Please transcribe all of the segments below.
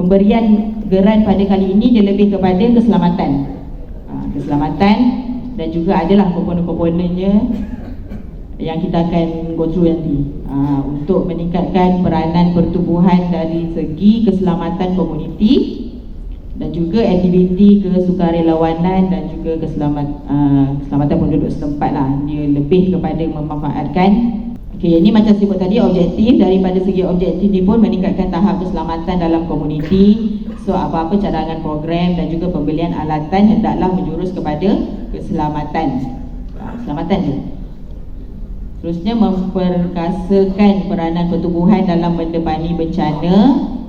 pemberian geran pada kali ini dia lebih kepada keselamatan. Keselamatan dan juga adalah komponen-komponennya yang kita akan go through nanti untuk meningkatkan peranan pertubuhan dari segi keselamatan komuniti dan juga aktiviti kesukarelawanan dan juga keselamatan penduduk setempat lah. Dia lebih kepada memanfaatkan. Okey, ini macam sebut tadi objektif. Daripada segi objektif ni pun meningkatkan tahap keselamatan dalam komuniti. So apa-apa cadangan program dan juga pembelian alatan hendaklah menjurus kepada keselamatan. Keselamatan je. Terusnya memperkasakan peranan pertubuhan dalam mendepani bencana.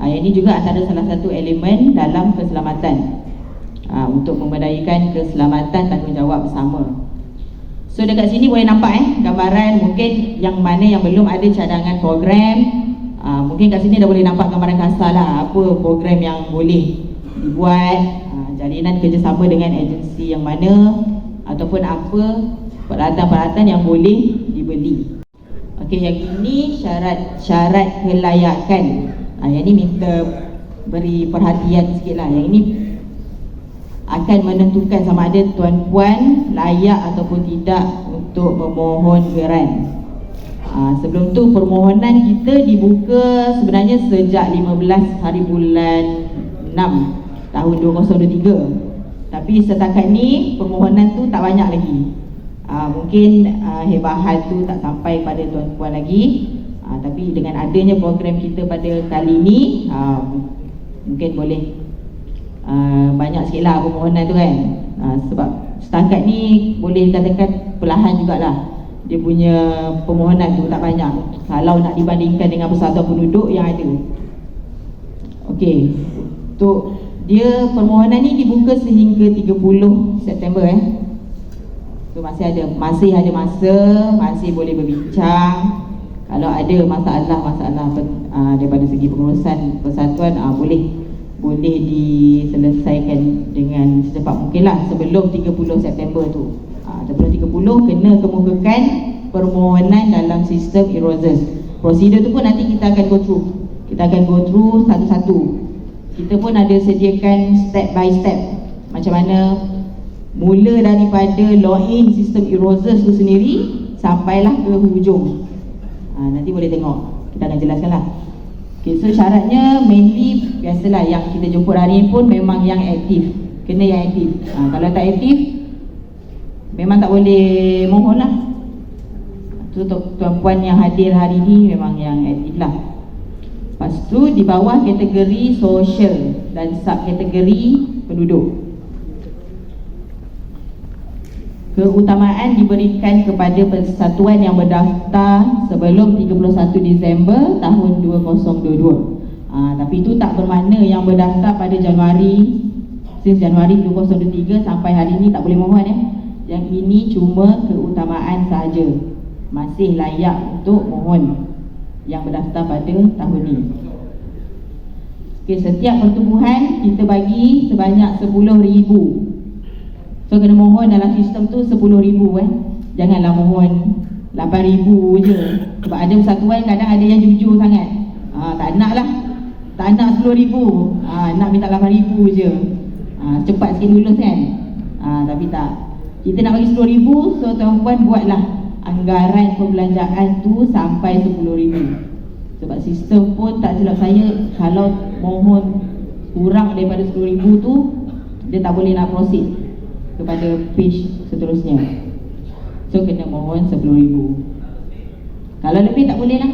Ini juga antara salah satu elemen dalam keselamatan untuk memberdayakan keselamatan tanggungjawab bersama. So dekat sini boleh nampak gambaran mungkin yang mana yang belum ada cadangan program. Mungkin kat sini dah boleh nampak gambaran kasar lah apa program yang boleh dibuat, jalinan kerjasama dengan agensi yang mana ataupun apa peralatan-peralatan yang boleh dibeli. Okey, yang ini syarat kelayakan. Yang ini minta beri perhatian sikit lah. Yang ini akan menentukan sama ada tuan-puan layak ataupun tidak untuk memohon geran. Sebelum tu permohonan kita dibuka sebenarnya sejak 15 hari bulan 6 tahun 2023. Tapi setakat ni permohonan tu tak banyak lagi. Mungkin hebahan tu tak sampai pada tuan-puan lagi. Tapi dengan adanya program kita pada kali ni mungkin boleh banyak sikit lah permohonan tu kan. Sebab setakat ni boleh dikatakan perlahan jugalah dia punya permohonan tu, tak banyak kalau nak dibandingkan dengan persatuan penduduk yang ada. Okey, untuk dia permohonan ni dibuka sehingga 30 September So masih ada masa, masih boleh berbincang. Kalau ada masalah daripada segi pengurusan persatuan boleh diselesaikan dengan secepat mungkin lah sebelum 30 September tu. Sebelum 30 kena kemukakan permohonan dalam sistem e-Roses. Prosedur tu pun nanti kita akan go through satu-satu. Kita pun ada sediakan step by step macam mana mula daripada login sistem e-Roses tu sendiri sampailah ke hujung. Nanti boleh tengok, kita akan jelaskan lah. Okay, so syaratnya mainly biasalah yang kita jemput hari ni pun memang yang aktif. Kena yang aktif. Kalau tak aktif memang tak boleh mohon lah. Tu tuan-puan yang hadir hari ni memang yang aktif lah. Lepas tu di bawah kategori sosial dan subkategori penduduk, keutamaan diberikan kepada persatuan yang berdaftar sebelum 31 Disember tahun 2022. Tapi itu tak bermakna yang berdaftar pada Januari 2023 sampai hari ini tak boleh mohon Yang ini cuma keutamaan sahaja, masih layak untuk mohon yang berdaftar pada tahun ini. Okay, setiap pertubuhan kita bagi sebanyak 10,000. So kena mohon dalam sistem tu 10,000 Janganlah mohon 8,000 je. Sebab ada persatuan kadang ada yang jujur sangat. Tak nak lah, tak nak 10,000, nak minta 8,000 je. Cepat sikit lulus kan. Tapi tak, kita nak bagi 10,000. So tuan-puan buatlah anggaran perbelanjaan tu sampai 10,000. Sebab sistem pun tak silap saya, kalau mohon kurang daripada 10,000 tu dia tak boleh nak proceed kepada page seterusnya. So kena mohon 10,000. Kalau lebih tak boleh lah.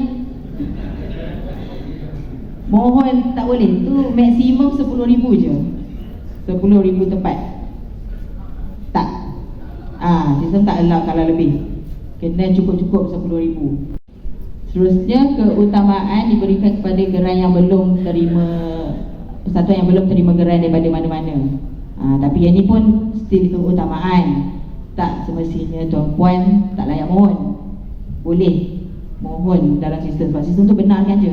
Mohon tak boleh, tu maksimum 10,000 je. 10,000 tempat. Tak. Sistem tak allow kalau lebih. Kena cukup-cukup 10,000. Seterusnya keutamaan diberikan kepada geran yang belum terima, persatuan yang belum terima geran daripada mana-mana. Tapi yang ni pun still keutamaan. Tak semestinya tuan-puan tak layak mohon. Boleh mohon dalam sistem, sebab sistem tu benarkan je.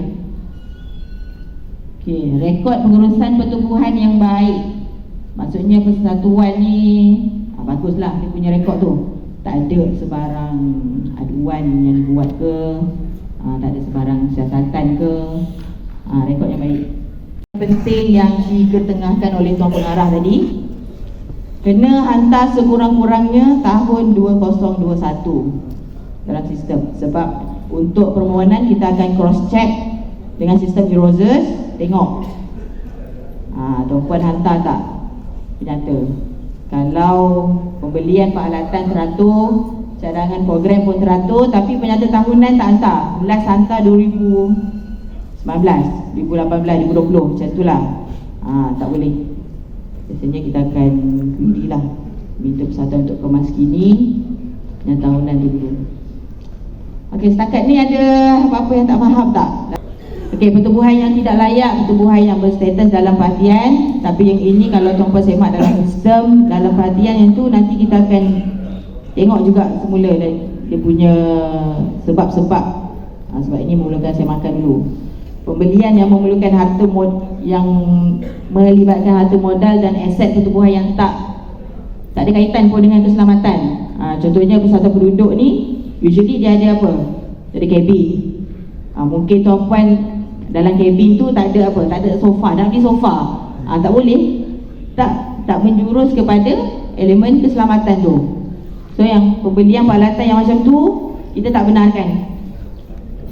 Okey, rekod pengurusan pertubuhan yang baik. Maksudnya persatuan ni baguslah dia punya rekod tu. Tak ada sebarang aduan yang dibuat ke, tak ada sebarang siasatan ke. Rekod yang baik. penting yang diketengahkan oleh Tuan Pengarah tadi, kena hantar sekurang-kurangnya tahun 2021 dalam sistem. Sebab untuk permohonan kita akan cross check dengan sistem Eurozers, tengok tuan-puan hantar tak penyata. Kalau pembelian peralatan teratur, cadangan program pun teratur, tapi penyata tahunan tak hantar. Last hantar 2019, 2018, 2020, macam itulah. Tak boleh. Biasanya kita akan query lah, minta persatuan untuk kemas kini yang tahunan dulu. Okey, setakat ni ada apa-apa yang tak faham tak? Okey, pertubuhan yang tidak layak, pertubuhan yang berstatus dalam perhatian. Tapi yang ini kalau tuan-puan semak dalam sistem, dalam perhatian yang tu nanti kita akan tengok juga semula dia punya sebab-sebab. Sebab ini memerlukan semakan dulu. Pembelian yang memerlukan yang melibatkan harta modal dan aset pertubuhan yang tak ada kaitan pun dengan keselamatan. Contohnya persatuan penduduk ni usually dia ada apa? Dia ada kabin. Mungkin tuan-puan dalam kabin tu tak ada apa? Tak ada sofa, nak beli sofa. Tak boleh. Tak menjurus kepada elemen keselamatan tu. So yang pembelian peralatan yang macam tu kita tak benarkan.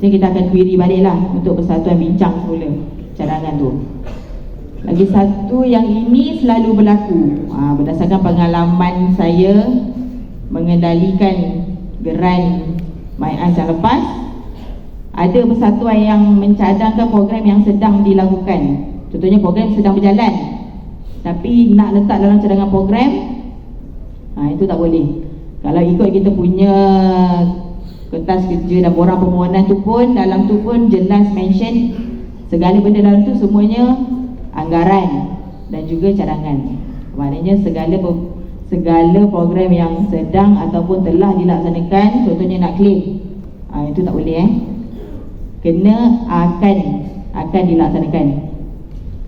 Jadi kita akan query baliklah untuk persatuan bincang semula cadangan tu. Lagi satu yang ini selalu berlaku, berdasarkan pengalaman saya mengendalikan geran MyAns yang lepas, ada persatuan yang mencadangkan program yang sedang dilakukan. Contohnya program sedang berjalan, tapi nak letak dalam cadangan program, itu tak boleh. Kalau ikut kita punya kertas kerja dan borang permohonan tu pun, dalam tu pun jelas mention segala benda dalam tu semuanya anggaran dan juga cadangan. Maknanya segala program yang sedang ataupun telah dilaksanakan, contohnya nak claim, itu tak boleh kena akan dilaksanakan.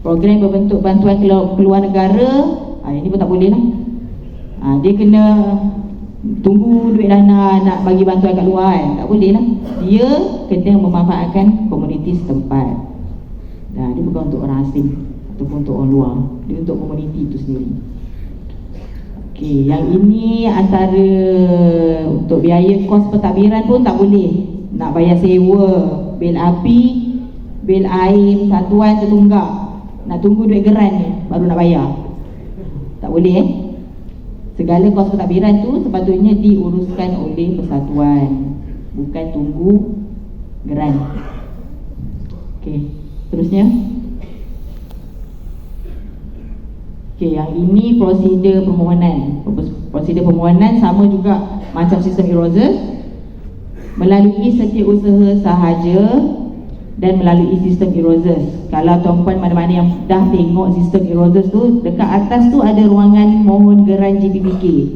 Program berbentuk bantuan keluar negara, ini pun tak boleh lah. Dia kena tunggu duit dana nak bagi bantuan kat luar tak boleh lah. Dia kena memanfaatkan komuniti setempat. Dia bukan untuk orang asing ataupun untuk orang luar, dia untuk komuniti itu sendiri. Okey, yang ini antara untuk biaya kos pentadbiran pun tak boleh. Nak bayar sewa, bil api, bil air, satuan tertunggak, nak tunggu duit geran ni baru nak bayar. Tak boleh Segala kos pentadbiran tu sepatutnya diuruskan oleh persatuan, bukan tunggu geran. Okey, terusnya. Okey, yang ini prosedur permohonan. Prosedur permohonan sama juga macam sistem Eurozers, melalui setiausaha sahaja dan melalui sistem Eurozers. Kalau tuan-puan mana-mana yang dah tengok sistem Eurozers tu, dekat atas tu ada ruangan mohon geran GPPK.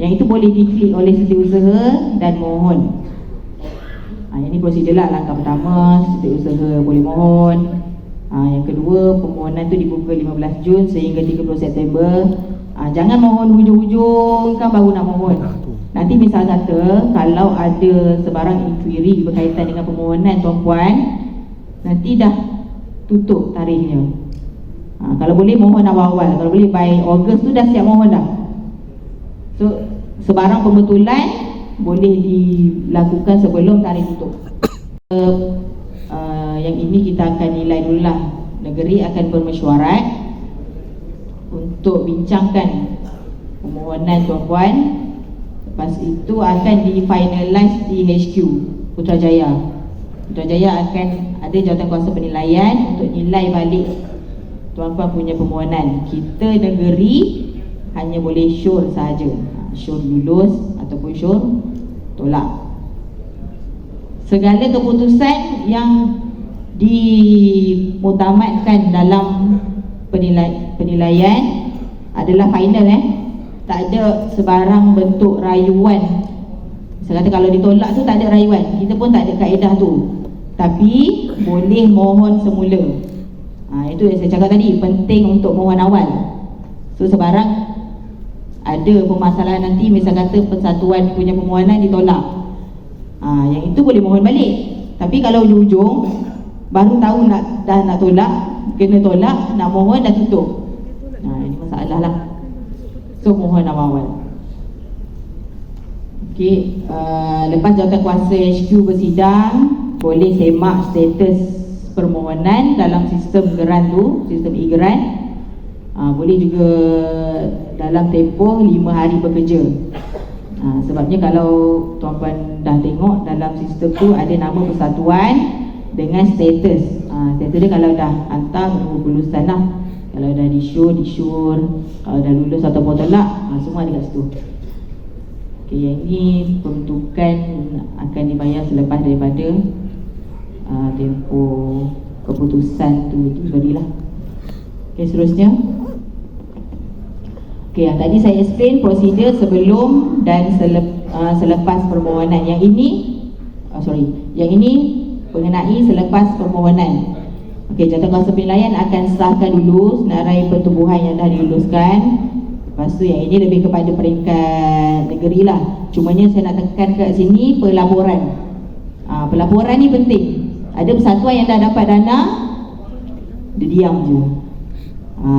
Yang itu boleh diklik oleh setiausaha dan mohon. Yang ini prosedur lah. Langkah pertama, setiausaha boleh mohon. Yang kedua, permohonan tu dibuka 15 Jun sehingga 30 September. Jangan mohon hujung-hujung kan baru nak mohon. Nanti misal kata kalau ada sebarang inquiry berkaitan dengan permohonan tuan-puan, nanti dah tutup tarikhnya. Kalau boleh mohon awal-awal, kalau boleh by Ogos tu dah siap mohon dah. So sebarang pembetulan boleh dilakukan sebelum tarikh tutup. Yang ini kita akan nilai dulu lah. Negeri akan bermesyuarat untuk bincangkan permohonan tuan-puan. Lepas itu akan di-finalize di HQ Putrajaya. Putrajaya akan ada jawatankuasa penilaian untuk nilai balik tuan-puan punya permohonan. Kita negeri hanya boleh sure sahaja, sure lulus ataupun sure tolak. Segala keputusan yang dimuktamadkan dalam penilaian adalah final. Tak ada sebarang bentuk rayuan. Misalnya kalau ditolak tu tak ada rayuan, kita pun tak ada kaedah tu. Tapi boleh mohon semula. Itu yang saya cakap tadi, penting untuk mohon awal. So sebarang ada permasalahan nanti, misal kata persatuan punya permohonan ditolak, yang itu boleh mohon balik. Tapi kalau ujung-ujung baru tahu dah nak tolak, kena tolak, nak mohon dah tutup. Ini masalah lah. So mohon awal-awal. Okey, lepas jawatankuasa HQ bersidang, boleh semak status permohonan dalam sistem geran tu, sistem e-geran. Boleh juga dalam tempoh 5 hari bekerja. Sebabnya kalau tuan-puan dah tengok dalam sistem tu ada nama persatuan dengan status. Status dia kalau dah hantar menunggu kelulusan lah. Kalau dah di-sure, kalau dah lulus ataupun tolak, semua ada kat situ. Okay, yang ini peruntukan akan dibayar selepas daripada tempoh keputusan tu diberilah. Okay, seterusnya. Okay, yang tadi saya explain prosedur sebelum dan selepas permohonan. Yang ini mengenai selepas permohonan. Okey, jawatankuasa penilaian akan sahkan dulu senarai pertubuhan yang dah diluluskan. Lepas tu yang ini lebih kepada peringkat negeri lah. Cumanya saya nak tekan kat sini pelaporan. Pelaporan ni penting. Ada persatuan yang dah dapat dana, dia diam je.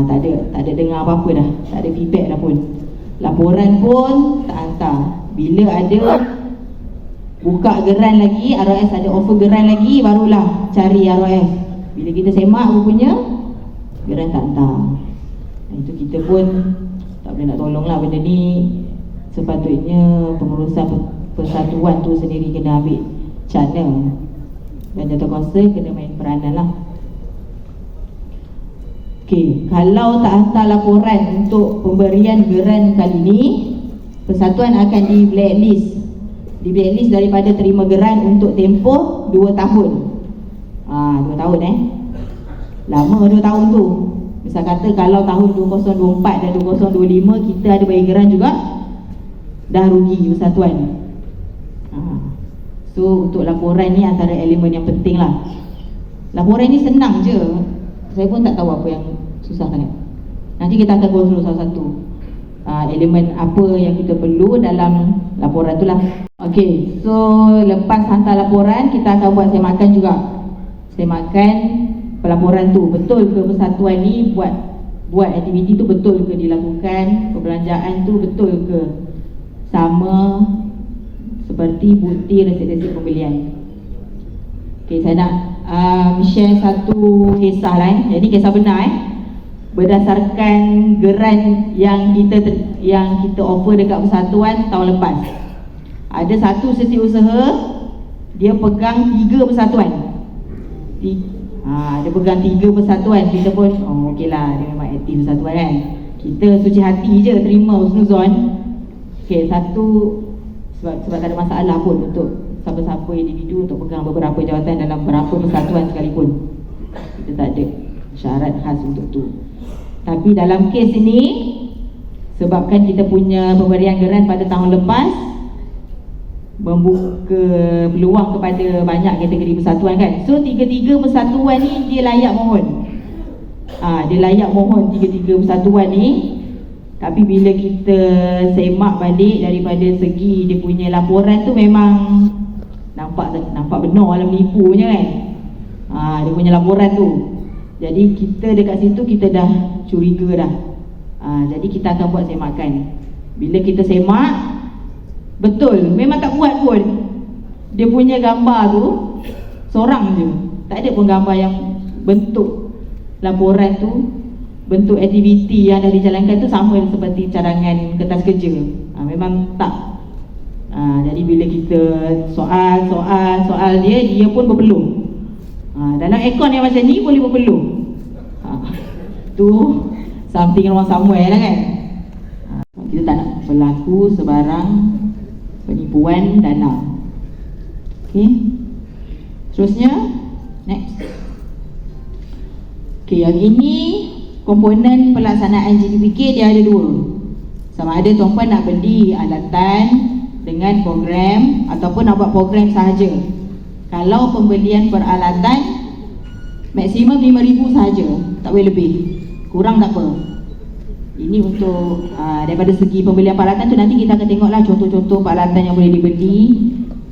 Tak ada dengar apa-apa dah. Tak ada feedback dah pun. Laporan pun tak hantar. Bila ada buka geran lagi, ROS ada offer geran lagi, barulah cari ROS. Bila kita semak rupanya geran tak hantar. Itu kita pun tak boleh nak tolong lah. Benda ni sepatutnya pengurusan persatuan tu sendiri kena ambil channel, dan jawatankuasa kena main peranan lah. Okey, kalau tak hantar laporan untuk pemberian geran kali ni, persatuan akan di blacklist. Di blacklist daripada terima geran untuk tempoh 2 tahun. 2 tahun lama 2 tahun tu. Misal kata kalau tahun 2024 dan 2025 kita ada bagi geran juga, dah rugi persatuan. So untuk laporan ni antara elemen yang penting lah. Laporan ni senang je. Saya pun tak tahu apa yang susah sangat. Nanti kita akan go through satu-satu elemen apa yang kita perlu dalam laporan tu lah. Okay, so lepas hantar laporan, kita akan buat semakan juga. Semakan pelaporan tu, betul ke persatuan ni buat aktiviti tu betul ke dilakukan, perbelanjaan tu betul ke sama seperti bukti resip-resip pembelian. Okay, saya nak share satu kisah lah. Jadi kisah benar berdasarkan geran yang kita offer dekat persatuan tahun lepas. Ada satu setiausaha, dia pegang 3 persatuan. Dia pegang 3 persatuan. Kita pun okey lah, dia memang aktif persatuan kan. Kita suci hati je terima husnuzon. Okey, satu sebab tak ada masalah pun untuk siapa-siapa individu untuk pegang beberapa jawatan dalam berapa persatuan sekalipun. Kita tak ada syarat khas untuk tu. Tapi dalam kes ini, sebabkan kita punya pemberian geran pada tahun lepas membuka peluang kepada banyak kategori persatuan kan. So 3 persatuan ni dia layak mohon. Dia layak mohon 3 persatuan ni. Tapi bila kita semak balik daripada segi dia punya laporan tu, memang nampak benar lah, menipunya kan. Dia punya laporan tu. Jadi kita dekat situ kita dah curiga dah. Jadi kita akan buat semakan. Bila kita semak, betul, memang tak buat pun. Dia punya gambar tu seorang je. Tak ada pun gambar yang bentuk laporan tu, bentuk aktiviti yang dah dijalankan tu sama seperti cadangan kertas kerja. Memang tak. Jadi bila kita soal dia pun berpeluh. Dalam akaun yang macam ni boleh berpeluh. Tu something wrong somewhere lah kan. Kita tak nak berlaku sebarang penipuan dana. Okay, seterusnya next. Okay, yang ini komponen pelaksanaan GPPK dia ada 2. Sama ada tuan-puan nak beli alatan dengan program ataupun nak buat program sahaja. Kalau pembelian peralatan maksimum 5,000 sahaja, tak boleh lebih. Kurang tak apa. Ini untuk daripada segi pembelian peralatan tu nanti kita akan tengoklah contoh-contoh peralatan yang boleh dibeli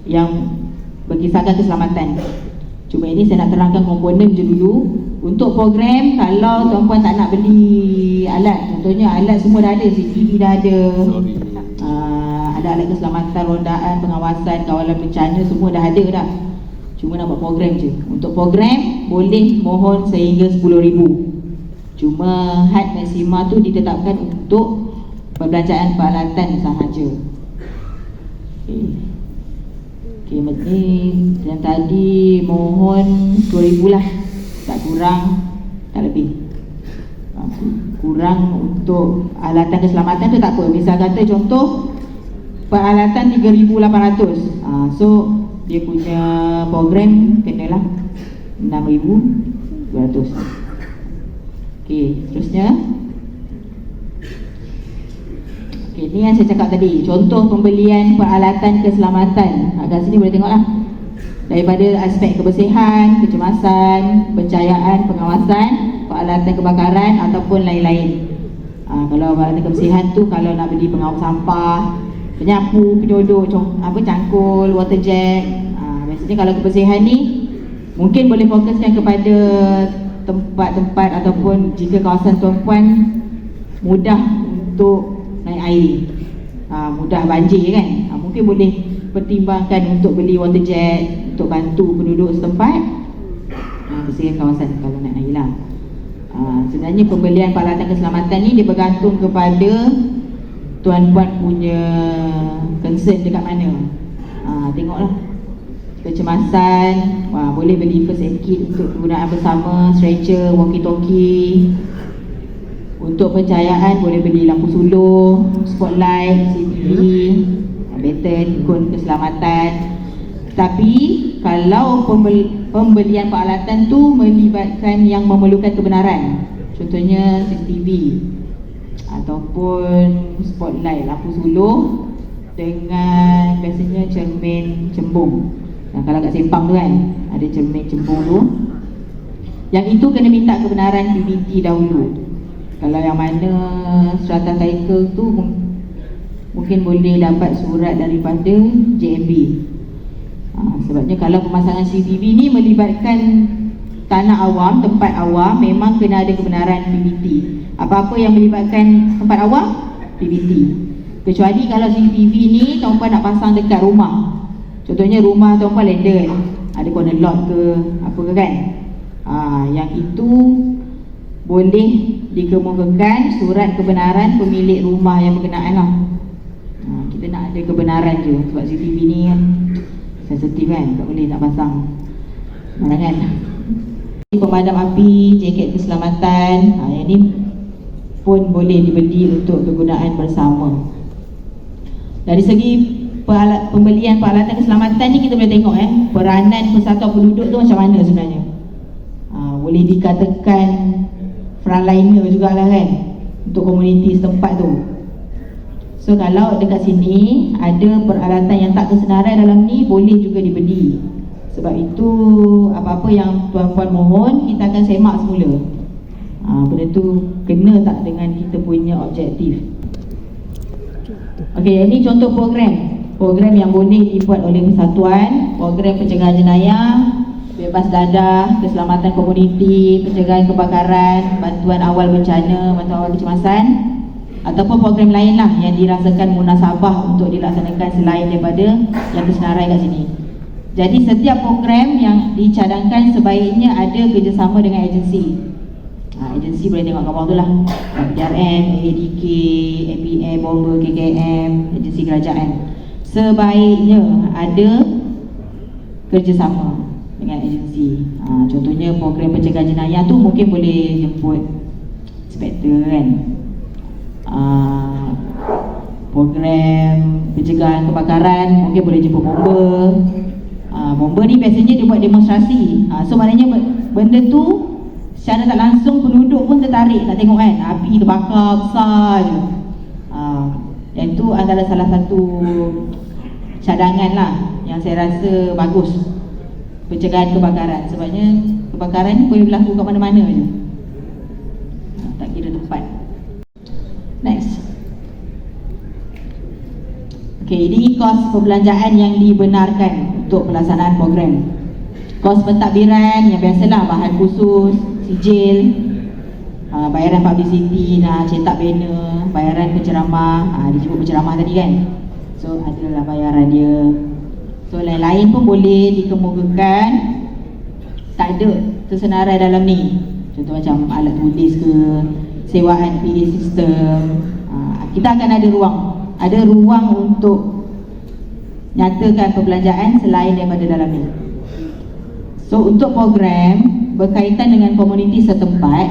yang berkisarkan keselamatan. Cuma ini saya nak terangkan komponen je dulu. Untuk program, kalau tuan-puan tak nak beli alat, contohnya alat semua dah ada, CCTV dah ada, ada alat keselamatan, rondaan, pengawasan, kawalan bencana, semua dah ada dah. Cuma nak buat program je. Untuk program, boleh mohon sehingga 10,000. Cuma had maksima tu ditetapkan untuk perbelanjaan peralatan sahaja. Okey, ni yang tadi mohon 10,000 lah. Tak kurang, tak lebih. Kurang untuk alatan keselamatan tu tak apa. Misal kata contoh peralatan 3,800. So dia punya program kenalah 6,200. Okey, seterusnya. Okey, ni yang saya cakap tadi, contoh pembelian peralatan keselamatan. Kat sini boleh tengoklah. Daripada aspek kebersihan, kecemasan, pencahayaan, pengawasan, peralatan kebakaran ataupun lain-lain. Kalau peralatan kebersihan tu, kalau nak beli pengawet sampah, penyapu, penyodok, cangkul, water jet. Biasanya kalau kebersihan ni mungkin boleh fokuskan kepada tempat-tempat ataupun jika kawasan tuan-puan mudah untuk naik air, mudah banjir kan, mungkin boleh pertimbangkan untuk beli water jet untuk bantu penduduk setempat bersihkan kawasan kalau nak naik lah. Sebenarnya pembelian peralatan keselamatan ni dia bergantung kepada tuan-puan punya concern dekat mana. Tengoklah kecemasan, boleh beli first aid kit untuk kegunaan bersama, stretcher, walkie-talkie. Untuk pencahayaan boleh beli lampu suluh, spotlight, CCTV, baton, ikon keselamatan. Tapi kalau pembelian peralatan tu melibatkan yang memerlukan kebenaran, contohnya CCTV ataupun spotlight, lampu suluh dengan biasanya cermin cembung. Kalau kat Sempang tu kan ada cermin cembung tu, yang itu kena minta kebenaran PBT dahulu. Kalau yang mana strata title tu mungkin boleh dapat surat daripada JMB. Sebabnya kalau pemasangan CCTV ni melibatkan tanah awam, tempat awam, memang kena ada kebenaran PBT. Apa-apa yang melibatkan tempat awam, PBT. Kecuali kalau CCTV ni tuan-puan nak pasang dekat rumah. Contohnya rumah tuan-puan landed, ada corner lot ke apa ke kan, yang itu boleh dikemukakan surat kebenaran pemilik rumah yang berkenaan lah. Kita nak ada kebenaran je, sebab CCTV ni kan sensitif kan, tak boleh nak pasang sembarangan. Pemadam api, jaket keselamatan, yang ni pun boleh dibeli untuk kegunaan bersama. Dari segi pembelian peralatan keselamatan ni kita boleh tengok peranan persatuan penduduk tu macam mana sebenarnya. Boleh dikatakan frontliner jugalah kan untuk komuniti setempat tu. So kalau dekat sini ada peralatan yang tak kesenaran dalam ni, boleh juga dibeli. Sebab itu apa-apa yang tuan-puan mohon, kita akan semak semula. Benda tu kena tak dengan kita punya objektif. Okey, ini contoh program yang boleh dibuat oleh persatuan. Program pencegahan jenayah, bebas dadah, keselamatan komuniti, pencegahan kebakaran, bantuan awal bencana, bantuan awal kecemasan, ataupun program lain lah yang dirasakan munasabah untuk dilaksanakan selain daripada yang kesenaran kat sini. Jadi setiap program yang dicadangkan sebaiknya ada kerjasama dengan agensi. Agensi boleh tengok kat bawah tu lah, PRM, AADK, APA, Bomber, KKM, agensi kerajaan. Sebaiknya ada kerjasama dengan agensi. Contohnya program pencegahan jenayah tu mungkin boleh jemput inspektor kan. Program pencegahan kebakaran mungkin boleh jemput bomber. Bomber ni biasanya dia buat demonstrasi. So maknanya benda tu secara tak langsung penduduk pun tertarik nak tengok kan, api terbakar besar je. Dan tu adalah salah satu cadangan lah yang saya rasa bagus, pencegahan kebakaran. Sebabnya kebakaran ni boleh berlaku kat mana-mana je, tak kira tempat. Next. Okay, ini kos perbelanjaan yang dibenarkan untuk pelaksanaan program. Kos pentadbiran yang biasalah, bahan khusus, sijil, bayaran publicity, nak cetak banner, bayaran penceramah, dia sebut penceramah tadi kan. So adalah bayaran dia. So lain-lain pun boleh dikemukakan. Tak ada tersenarai dalam ni. Contoh macam alat tulis ke, sewaan PA system. Kita akan ada ruang. Ada ruang untuk nyatakan perbelanjaan selain daripada dalam ni. So untuk program berkaitan dengan komuniti setempat,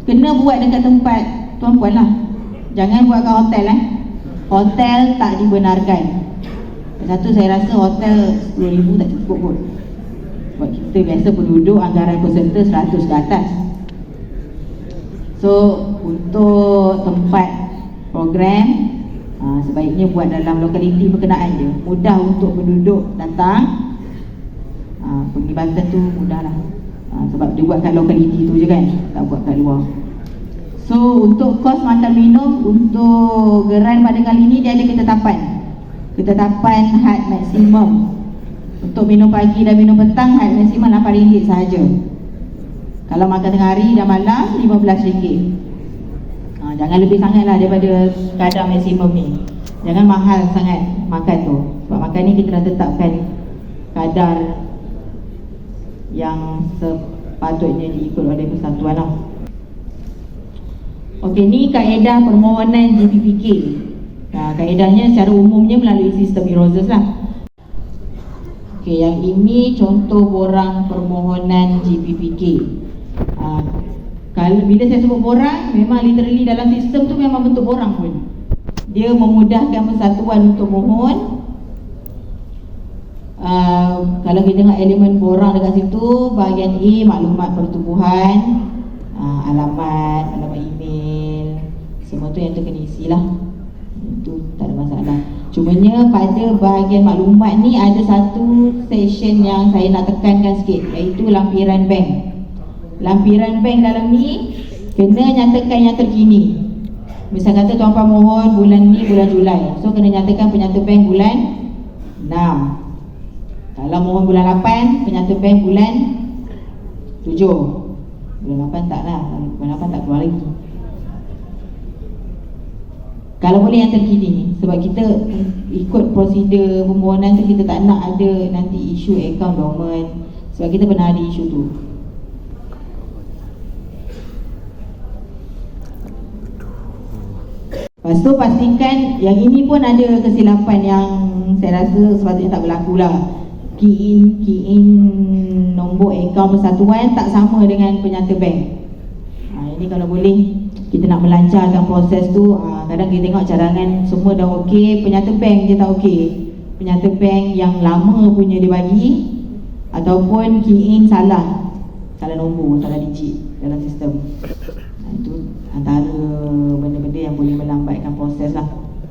kena buat dekat tempat tuan-puan lah. Jangan buat kat hotel Hotel tak dibenarkan. Satu, saya rasa hotel 10,000 tak cukup pun. Buat kita biasa penduduk, anggaran peserta 100 ke atas. So untuk tempat program, sebaiknya buat dalam lokaliti berkenaan je. Mudah untuk penduduk datang, penglibatan tu mudah lah. Sebab dia buat kat lokaliti tu je kan, tak buat kat luar. So untuk kos makan minum untuk geran pada kali ni dia ada ketetapan had maksimum. Untuk minum pagi dan minum petang had maksimum RM8 sahaja. Kalau makan tengah hari dan malam RM15. Jangan lebih sangat lah daripada kadar maksimum ni. Jangan mahal sangat makan tu. Sebab makan ni kita dah tetapkan kadar yang sepatutnya diikut oleh persatuan lah. Okey, ni kaedah permohonan GPPK. Kaedahnya secara umumnya melalui sistem Eurozers lah. Okey, yang ini contoh borang permohonan GPPK. Kalau bila saya sebut borang, memang literally dalam sistem tu memang bentuk borang pun. Dia memudahkan persatuan untuk mohon. Kalau kita tengok elemen borang dekat situ, bahagian A maklumat pertubuhan, alamat email, semua tu yang tu kena isi lah. Itu tak ada masalah. Cumanya pada bahagian maklumat ni ada satu section yang saya nak tekankan sikit, iaitu lampiran bank. Lampiran bank dalam ni kena nyatakan yang terkini. Misal kata tuan-puan mohon bulan ni bulan Julai, so kena nyatakan penyata bank bulan 6. Kalau mohon bulan 8, penyata bank bulan 7. Bulan 8 tak lah, bulan 8 tak keluar lagi. Kalau boleh yang terkini, sebab kita ikut prosedur permohonan tu, kita tak nak ada nanti isu akaun dormant. Sebab kita pernah ada isu tu. Lepas tu pastikan yang ini pun ada kesilapan yang saya rasa sepatutnya tak berlaku lah. Key in nombor akaun persatuan tak sama dengan penyata bank. Ini kalau boleh kita nak melancarkan proses tu. Kadang kita tengok cadangan semua dah okey, penyata bank je tak okey. Penyata bank yang lama punya dia bagi, ataupun key in salah nombor, salah digit dalam sistem.